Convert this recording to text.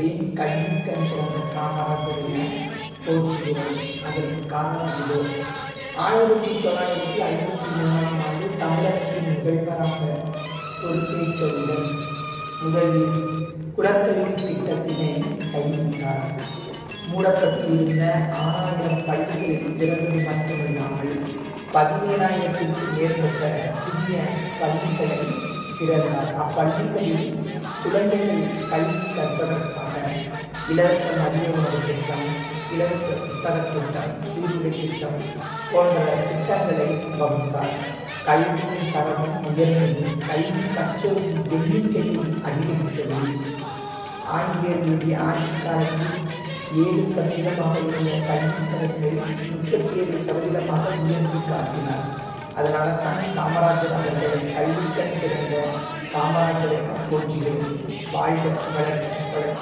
ஏன் கல்விக்கண் திறந்த காமராஜரை போற்றுகிறோம்? அதற்கு காரணம் இதோ. 1953ஆம் ஆண்டு தமிழகத்தின் முதல்வராக பொறுப்பேற்றவுடன் முதலில் குலக்கல்வி திட்டத்தினை கைவிட்டார். மூடப்பட்டிருந்த 6000 பள்ளிகளை திறந்தது மட்டுமில்லாமல் 17,000க்கும் மேற்பட்ட புதிய பள்ளிகளை திறந்தார். அப்பள்ளிகளில் குழந்தைகள் கல்வி கற்பதற்காக இலவச மதிய உணவு திட்டம், இலவச புத்தக திட்டம், சீருடை திட்டம் போன்ற திட்டங்களை வகுத்தார். கல்வியின் தரமும் உயர்ந்தது, கல்வி கற்றோரின் எண்ணிக்கையும் அதிகரித்தது. ஆங்கிலேயர்களுடைய ஆட்சி காலத்தில் 7% இருந்த கல்வி தரத்தை 37% உயர்த்தி காட்டினார். அதனால தான் காமராஜர் அவர்களை கல்விக்கண் திறந்த காமராஜரை போற்றுகிறோம். வாழ்க வளர்ச்சி.